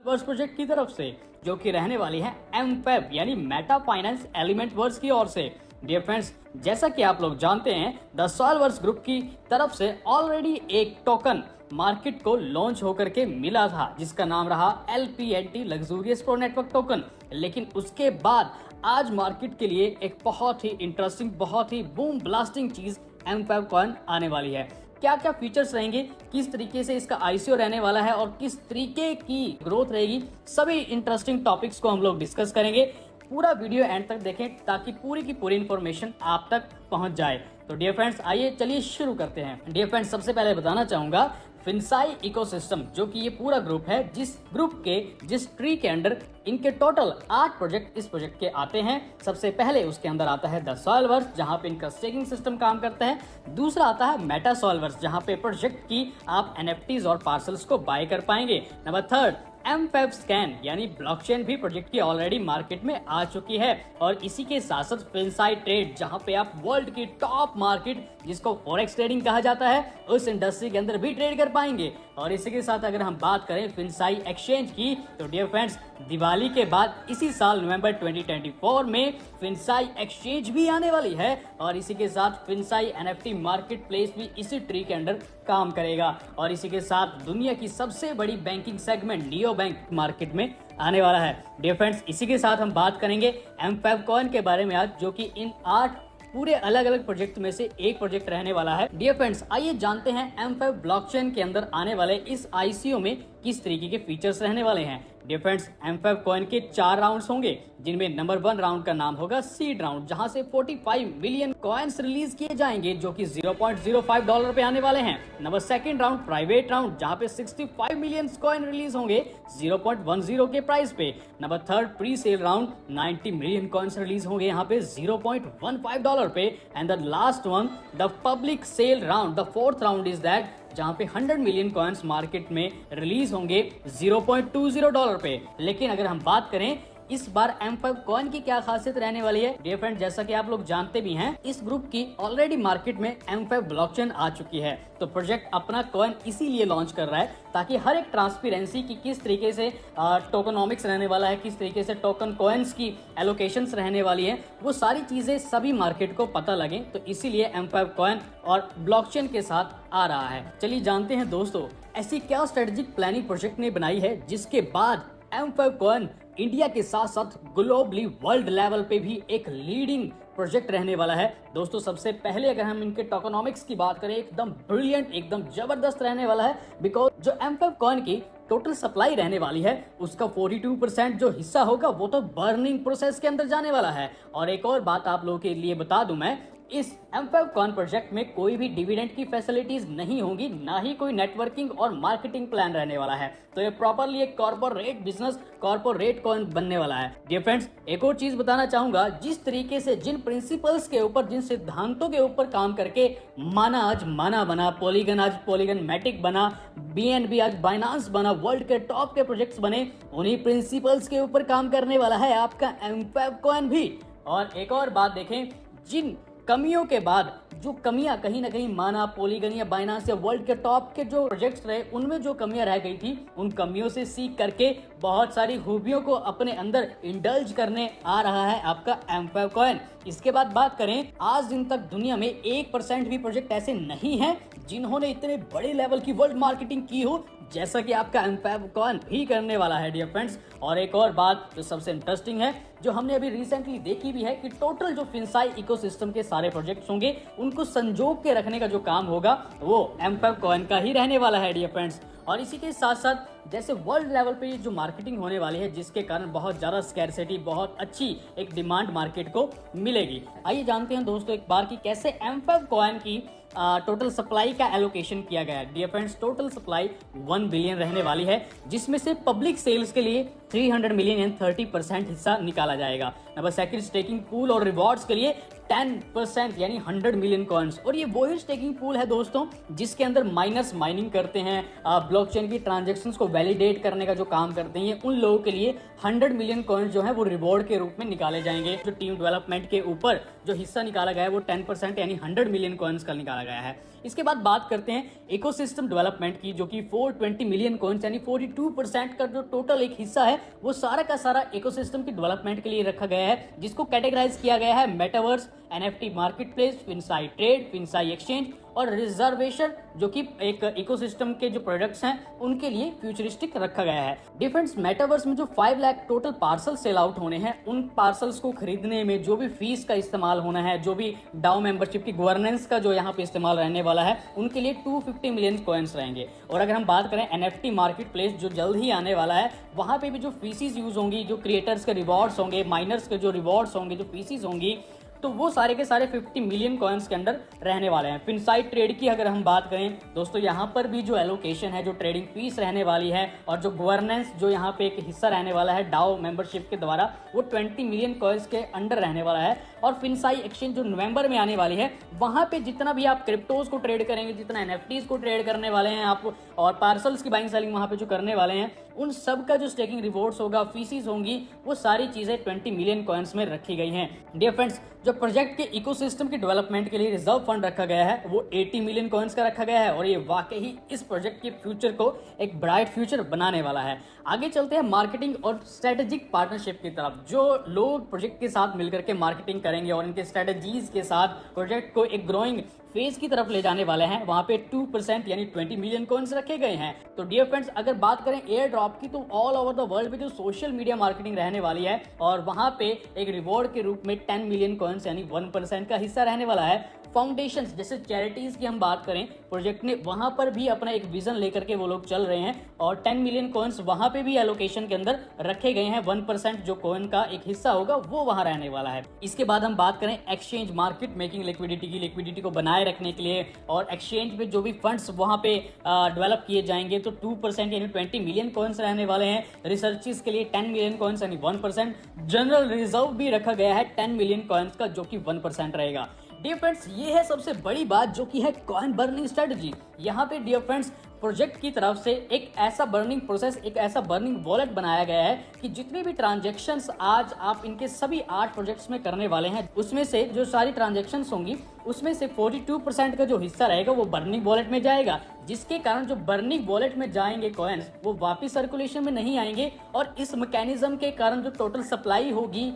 Verse project की तरफ से, जो कि रहने वाली है एमफैब यानी मेटा फाइनेंस एलिमेंट वर्स की ओर से। डियर फ्रेंड्स, जैसा कि आप लोग जानते हैं, द सॉल्वर्स ग्रुप की तरफ से ऑलरेडी एक टोकन मार्केट को लॉन्च होकर के मिला था, जिसका नाम रहा LPNT luxurious pro network token. लेकिन उसके बाद आज मार्केट के लिए एक बहुत ही इंटरेस्टिंग, बहुत ही बूम ब्लास्टिंग चीज एमफैब कॉइन आने वाली है। क्या क्या फीचर्स रहेंगे, किस तरीके से इसका ICO रहने वाला है और किस तरीके की ग्रोथ रहेगी, सभी इंटरेस्टिंग टॉपिक्स को हम लोग डिस्कस करेंगे। पूरा वीडियो एंड तक देखें ताकि पूरी की पूरी इंफॉर्मेशन आप तक पहुंच जाए। तो डियर फ्रेंड्स, आइए चलिए शुरू करते हैं। डियर फ्रेंड्स, सबसे पहले बताना चाहूंगा फिनसाई इकोसिस्टम, जो कि ये पूरा ग्रुप है, जिस ट्री के अंडर इनके टोटल 8 प्रोजेक्ट इस प्रोजेक्ट के आते हैं। सबसे पहले उसके अंदर आता है द सॉल्वर्स, जहां पे इनका स्टेकिंग सिस्टम काम करता है। दूसरा आता है मेटा सॉल्वर्स, जहां पे प्रोजेक्ट की आप NFTs और पार्सल्स को बाय कर पाएंगे। नंबर 3 एमफैब स्कैन यानी ब्लॉकचेन भी प्रोजेक्ट की ऑलरेडी मार्केट में आ चुकी है। और इसी के साथ साथ फिनसाई ट्रेड, जहां पे आप वर्ल्ड की टॉप मार्केट जिसको फॉरेक्स ट्रेडिंग कहा जाता है, उस इंडस्ट्री के अंदर भी ट्रेड कर पाएंगे। और इसी के साथ अगर हम बात करें फिनसाई एक्सचेंज की, तो डियर फ्रेंड्स, दिवाली के बाद इसी साल नवंबर 2024 में फिनसाई एक्सचेंज भी आने वाली है। और इसी के साथ फिनसाई NFT मार्केट प्लेस भी इसी ट्री के अंडर काम करेगा। और इसी के साथ दुनिया की सबसे बड़ी banking segment neo bank market में आने वाला है। डियर फ्रेंड्स, इसी के साथ हम बात करेंगे एमफैब कॉइन के बारे में आज, जो कि इन 8 पूरे अलग अलग प्रोजेक्ट में से एक प्रोजेक्ट रहने वाला है। डियर फ्रेंड्स, आइए जानते हैं एमफैब ब्लॉकचेन के अंदर आने वाले इस ICO में किस तरीके के फीचर्स रहने वाले हैं। डियर फ्रेंड्स, एमफैब कॉइन के 4 राउंड्स होंगे, जिनमें नंबर 1 राउंड का नाम होगा सीड राउंड, जहां से 45 मिलियन कॉइन्स रिलीज किए जाएंगे, जो कि $0.05 पे आने वाले हैं। नंबर 2 राउंड प्राइवेट राउंड, जहां पे 65 मिलियन कॉइन रिलीज होंगे 0.10 के प्राइस पे। Number 3 pre sale round, 90 million coins release होंगे यहाँ पे $0.15 पे। And the last one the public sale round, the 4th round is that, जहां पे 100 मिलियन कॉइन्स मार्केट में रिलीज होंगे $0.20 पे। लेकिन अगर हम बात करें इस बार एमफैब कॉइन की क्या खासियत रहने वाली है, डियर फ्रेंड, जैसा कि आप लोग जानते भी हैं, इस ग्रुप की ऑलरेडी मार्केट में एमफैब ब्लॉकचेन आ चुकी है। तो प्रोजेक्ट अपना कॉइन इसीलिए लॉन्च कर रहा है ताकि हर एक ट्रांसपेरेंसी की किस तरीके से टोकनॉमिक्स रहने वाला है, किस तरीके से टोकन कॉइन्स की एलोकेशंस रहने वाली है, वो सारी चीजें सभी मार्केट को पता लगे। तो इसीलिए एमफैब कॉइन और ब्लॉकचेन के साथ आ रहा है। चलिए जानते हैं दोस्तों, ऐसी क्या स्ट्रेटेजिक प्लानिंग प्रोजेक्ट ने बनाई है, जिसके बाद एमफैब कॉइन इंडिया के साथ साथ ग्लोबली वर्ल्ड लेवल पे भी एक लीडिंग प्रोजेक्ट रहने वाला है। दोस्तों, सबसे पहले अगर हम इनके टोकनॉमिक्स की बात करें, एकदम ब्रिलियंट, एकदम जबरदस्त रहने वाला है। बिकॉज जो एमफैब कॉइन की टोटल सप्लाई रहने वाली है, उसका 42% जो हिस्सा होगा वो तो बर्निंग प्रोसेस के अंदर जाने वाला है। और एक और बात आप लोगों के लिए बता दूं मैं, इस एमफैब कॉइन प्रोजेक्ट में कोई भी डिविडेंड की फैसिलिटीज नहीं होंगी, ना ही कोई नेटवर्किंग और मार्केटिंग प्लान रहने वाला है। तो ये प्रॉपरली एक कॉर्पोरेट बिजनेस, कॉर्पोरेट कॉइन बनने वाला है। डियर फ्रेंड्स, एक और चीज बताना चाहूंगा, जिस तरीके से, जिन प्रिंसिपल्स के ऊपर, जिन सिद्धांतों के ऊपर काम करके माना आज माना बना, पॉलीगन आज पॉलीगन मैटिक बना, BNB आज बाइनांस बना, वर्ल्ड के टॉप के प्रोजेक्ट्स बने, उन्हीं प्रिंसिपल्स के ऊपर काम करने वाला है आपका एमफैब कॉइन भी। और एक और बात देखें, जिन कमियों के बाद जो कमियां कहीं ना कहीं माना, पॉलीगन या बाइनांस या वर्ल्ड के टॉप के जो प्रोजेक्ट्स रहे, उनमें जो कमियां रह गई थी, उन कमियों से सीख करके बहुत सारी खूबियों को अपने अंदर इंडल्ज करने आ रहा है आपका एमफैब कॉइन। इसके बाद बात करें, आज दिन तक दुनिया में 1% भी प्रोजेक्ट ऐसे नहीं है जिन्होंने इतने बड़े लेवल की वर्ल्ड मार्केटिंग की हो, जैसा कि आपका एमफैब कॉइन भी करने वाला है। डियर फ्रेंड्स, और एक और बात जो सबसे इंटरेस्टिंग है, जो हमने अभी रिसेंटली देखी भी है, कि टोटल जो फिनसाई इकोसिस्टम के सारे प्रोजेक्ट्स होंगे, उनको संजोग के रखने का जो काम होगा वो एमफैब कॉइन का ही रहने वाला है। डियर फ्रेंड्स, और इसी के साथ साथ जैसे वर्ल्ड लेवल पे जो मार्केटिंग होने वाली है, जिसके कारण बहुत ज़्यादा स्कैरसिटी, बहुत अच्छी एक डिमांड मार्केट को मिलेगी। आइए जानते हैं दोस्तों एक बार कि कैसे एमफैब कॉइन की टोटल सप्लाई का एलोकेशन किया गया है। Dear friends, total supply 1 billion रहने वाली है, जिसमें से पब्लिक सेल्स के लिए 300 मिलियन यानी 30% हिस्सा निकाला जाएगा। नंबर 2 स्टेकिंग पूल और रिवॉर्ड्स के लिए 10% यानी 100 मिलियन कॉइन्स। और ये वही स्टेकिंग पूल है दोस्तों, जिसके अंदर माइनर्स माइनिंग करते हैं, ब्लॉकचेन की ट्रांजैक्शंस को वैलिडेट करने का जो काम करते हैं, उन लोगों के लिए 100 मिलियन कॉइन्स जो है वो रिवॉर्ड के रूप में निकाले जाएंगे। जो टीम डेवलपमेंट के ऊपर जो हिस्सा निकाला गया है वो 10% यानी 100 मिलियन कॉइन्स का निकाला गया है। इसके बाद बात करते हैं इकोसिस्टम डेवलपमेंट की, जो कि 420 मिलियन कॉइन्स यानी 42% का जो टोटल एक हिस्सा है वो सारा का सारा इकोसिस्टम की डेवलपमेंट के लिए रखा गया है, जिसको कैटेगराइज किया गया है मेटावर्स, एनएफटी मार्केटप्लेस, फिनसाई ट्रेड, फिनसाई एक्सचेंज और रिजर्वेशन, जो कि एक इकोसिस्टम के जो प्रोडक्ट्स हैं उनके लिए फ्यूचरिस्टिक रखा गया है। डिफरेंस मेटावर्स में जो 5 lakh total parcel sell out होने हैं, उन पार्सल्स को खरीदने में जो भी फीस का इस्तेमाल होना है, जो भी डाउ मेंबरशिप की गवर्नेंस का जो यहाँ पे इस्तेमाल रहने वाला है, उनके लिए 250 मिलियन कॉइन्स रहेंगे। और अगर हम बात करें एनएफटी मार्केट प्लेस जो जल्द ही आने वाला है, वहां पे भी जो फीसिस यूज होंगी, जो क्रिएटर्स के रिवॉर्ड्स होंगे, माइनर्स के जो रिवॉर्ड्स होंगे, जो फीसिस होंगी, तो वो सारे के सारे 50 मिलियन कॉइन्स के अंदर रहने वाले हैं। फिनसाई ट्रेड की अगर हम बात करें दोस्तों, यहाँ पर भी जो एलोकेशन है, जो ट्रेडिंग फीस रहने वाली है और जो गवर्नेंस जो यहाँ पे एक हिस्सा रहने वाला है डाओ मेंबरशिप के द्वारा, वो 20 मिलियन कॉइन्स के अंडर रहने वाला है। और फिनसाई एक्सचेंज जो नवंबर में आने वाली है, वहां पे जितना भी आप क्रिप्टोज को ट्रेड करेंगे, जितना एनएफटीज को ट्रेड करने वाले हैं आप, और पार्सल्स की बाइंग सेलिंग वहां पे जो करने वाले हैं, उन सब का जो स्टेकिंग रिवॉर्ड्स होगा, फीसिस होंगी, वो सारी चीजें 20 मिलियन कॉइन्स में रखी गई हैं। डियर फ्रेंड्स, जो प्रोजेक्ट के इकोसिस्टम की डेवलपमेंट के लिए रिजर्व फंड रखा गया है वो 80 मिलियन कॉइन्स का रखा गया है, और ये वाकई ही इस प्रोजेक्ट के फ्यूचर को एक ब्राइट फ्यूचर बनाने वाला है। आगे चलते हैं मार्केटिंग और स्ट्रेटेजिक पार्टनरशिप की तरफ। जो लोग प्रोजेक्ट के साथ मिलकर के मार्केटिंग करेंगे और इनके स्ट्रेटेजीज के साथ प्रोजेक्ट को एक ग्रोइंग फेज की तरफ ले जाने वाले हैं, वहां पे 2% यानी 20 मिलियन कॉइन्स रखे गए हैं। तो डियर फ्रेंड्स, अगर बात करें एयर ड्रॉप की, तो ऑल ओवर द वर्ल्ड में जो सोशल मीडिया मार्केटिंग रहने वाली है, और वहां पे एक रिवॉर्ड के रूप में 10 मिलियन कॉइन्स यानी 1% का हिस्सा रहने वाला है। फाउंडेशंस जैसे चैरिटीज की हम बात करें, प्रोजेक्ट ने वहां पर भी अपना एक विजन लेकर के वो लोग चल रहे हैं, और 10 मिलियन कॉइन्स वहां पे भी एलोकेशन के अंदर रखे गए हैं। 1% जो कॉइन का एक हिस्सा होगा वो वहां रहने वाला है। इसके बाद हम बात करें एक्सचेंज मार्केट मेकिंग लिक्विडिटी की, लिक्विडिटी को बनाए रखने के लिए, और एक्सचेंज में जो भी फंड्स वहां पे डेवलप किए जाएंगे, तो 2% यानी 20 मिलियन कॉइन्स रहने वाले हैं। रिसर्चेस के लिए 10 मिलियन कॉइन्स यानी 1%। जनरल रिजर्व भी रखा गया है 10 मिलियन कॉइन्स का, जो कि 1% रहेगा। डियर फ्रेंड्स, ये है सबसे बड़ी बात, जो कि है कॉइन बर्निंग स्ट्रेटजी। यहाँ पे डियर फ्रेंड्स, प्रोजेक्ट की तरफ से एक ऐसा बर्निंग प्रोसेस, एक ऐसा बर्निंग वॉलेट बनाया गया है कि जितनी भी ट्रांजैक्शंस आज आप इनके सभी 8 प्रोजेक्ट्स में करने वाले हैं, उसमें से जो सारी ट्रांजैक्शंस होंगी, उसमें से 42% का जो हिस्सा रहेगा वो बर्निंग वॉलेट में जाएगा, जिसके कारण जो बर्निंग वॉलेट में जाएंगे कॉइन्स वो वापस सर्कुलेशन में नहीं आएंगे, और इस मैकेनिज्म के कारण जो टोटल सप्लाई होगी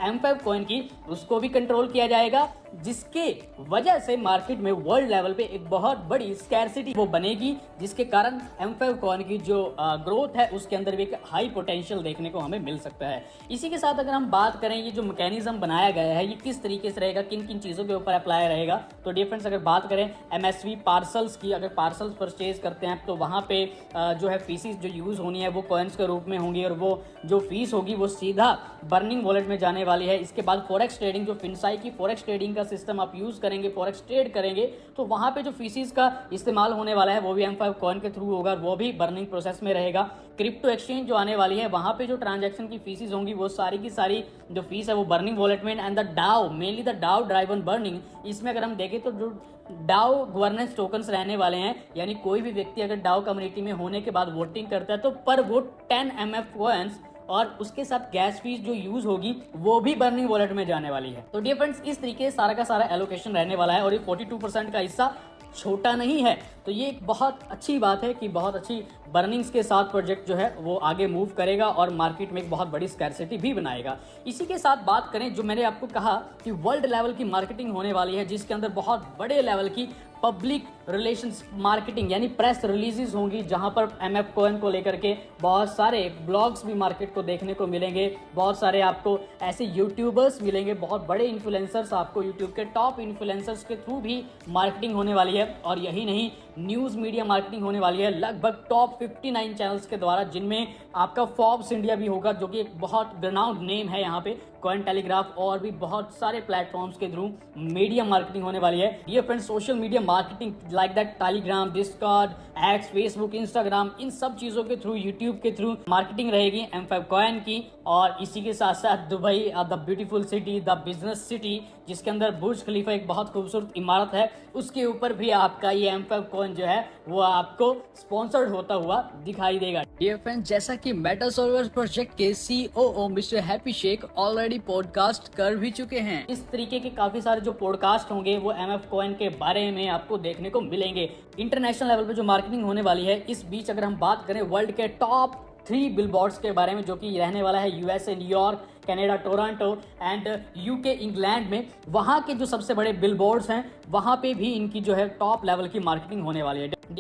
एम5 कॉइन की, उसको भी कंट्रोल किया जाएगा, जिसके वजह से मार्केट में वर्ल्ड लेवल पे एक बहुत बड़ी स्कैरसिटी वो बनेगी, जिसके कारण M5 कॉइन की जो ग्रोथ है उसके अंदर भी एक हाई पोटेंशियल देखने को हमें मिल सकता है। इसी के साथ अगर हम बात करें ये जो मैकेनिज्म बनाया गया है ये किस तरीके से रहेगा, किन किन चीज़ों के ऊपर अप्लाई रहेगा, तो डियर फ्रेंड्स अगर बात करें MSV पार्सल्स की, अगर पार्सल्स परचेज करते हैं तो वहाँ पे जो है फीसिस जो यूज़ होनी है वो कॉइन्स के रूप में होंगी, और वो जो फीस होगी वो सीधा बर्निंग वॉलेट में जाने वाली है। इसके बाद फॉरेक्स ट्रेडिंग, जो फिनसाई की फॉरेक्स ट्रेडिंग का सिस्टम आप यूज़ करेंगे, फॉरेक्स ट्रेड करेंगे, तो वहाँ पे जो फीसिस का इस्तेमाल होने वाला है वो भी M5 कॉइन के थ्रू होगा, वो भी बर्निंग प्रोसेस में रहेगा। क्रिप्टो एक्सचेंज जो आने वाली है, वहाँ पे जो ट्रांजैक्शन की फीसिस होंगी वो सारी की सारी जो फीस है वो बर्निंग वॉलेट में। And the Dow, mainly the Dow driven burning, इसमें अगर हम देखें तो जो डाओ गवर्नेंस टोकन्स रहने वाले हैं, यानी कोई भी व्यक्ति अगर डाओ कम्युनिटी में होने के बाद वोटिंग करता है तो पर वोट 10 MF कॉइन्स, और उसके साथ गैस फीस जो यूज होगी वो भी बर्निंग वॉलेट में जाने वाली है। तो डियर फ्रेंड्स, इस तरीके से सारा का सारा एलोकेशन रहने वाला है, और ये 42% का हिस्सा छोटा नहीं है। तो ये एक बहुत अच्छी बात है कि बहुत अच्छी बर्निंग्स के साथ प्रोजेक्ट जो है वो आगे मूव करेगा और मार्केट में एक बहुत बड़ी स्कैरसिटी भी बनाएगा। इसी के साथ बात करें, जो मैंने आपको कहा कि वर्ल्ड लेवल की मार्केटिंग होने वाली है, जिसके अंदर बहुत बड़े लेवल की पब्लिक रिलेशंस मार्केटिंग यानी प्रेस रिलीजेस होंगी, जहां पर MF कॉइन को लेकर के बहुत सारे ब्लॉग्स भी मार्केट को देखने को मिलेंगे, बहुत सारे आपको ऐसे यूट्यूबर्स मिलेंगे, बहुत बड़े इन्फ्लुएंसर्स, आपको यूट्यूब के टॉप इन्फ्लुएंसर्स के थ्रू भी मार्केटिंग होने वाली है। और यही नहीं, न्यूज़ मीडिया मार्केटिंग होने वाली है लगभग टॉप 59 चैनल्स के द्वारा, जिनमें आपका फोर्ब्स इंडिया भी होगा, जो कि एक बहुत रिनाउंड नेम है यहाँ पे, कॉइन टेलीग्राफ, और भी बहुत सारे प्लेटफॉर्म्स के थ्रू मीडिया मार्केटिंग होने वाली है। Dear friends, social media marketing like that Telegram, Discord, X, Facebook, Instagram, इन सब चीज़ों के थ्रू, यूट्यूब के थ्रू मार्केटिंग रहेगी M5 कॉइन की। और इसी के साथ साथ Dubai the beautiful city, the business city, जिसके अंदर बुर्ज खलीफा एक बहुत खूबसूरत इमारत है, उसके ऊपर भी आपका ये M5 कॉइन जो है वो आपको स्पॉन्सर्ड होता हुआ हुआ दिखाई देगा। डियर फ्रेंड्स, जैसा कि मेटासर्वर्स प्रोजेक्ट के COO mister Happy Sheikh already podcast कर भी चुके हैं। इस तरीके के काफी सारे जो पॉडकास्ट होंगे वो MF कॉइन के बारे में आपको देखने को मिलेंगे। इंटरनेशनल लेवल पे जो मार्केटिंग होने वाली है, इस बीच अगर हम बात करें वर्ल्ड के टॉप 3 बिलबोर्ड्स के बारे में, जो कि रहने वाला है USA New York, Canada Toronto and UK England में, वहाँ के जो सबसे बड़े बिलबोर्ड्स हैं वहाँ पे भी इनकी जो है टॉप लेवल की मार्केटिंग होने वाली है।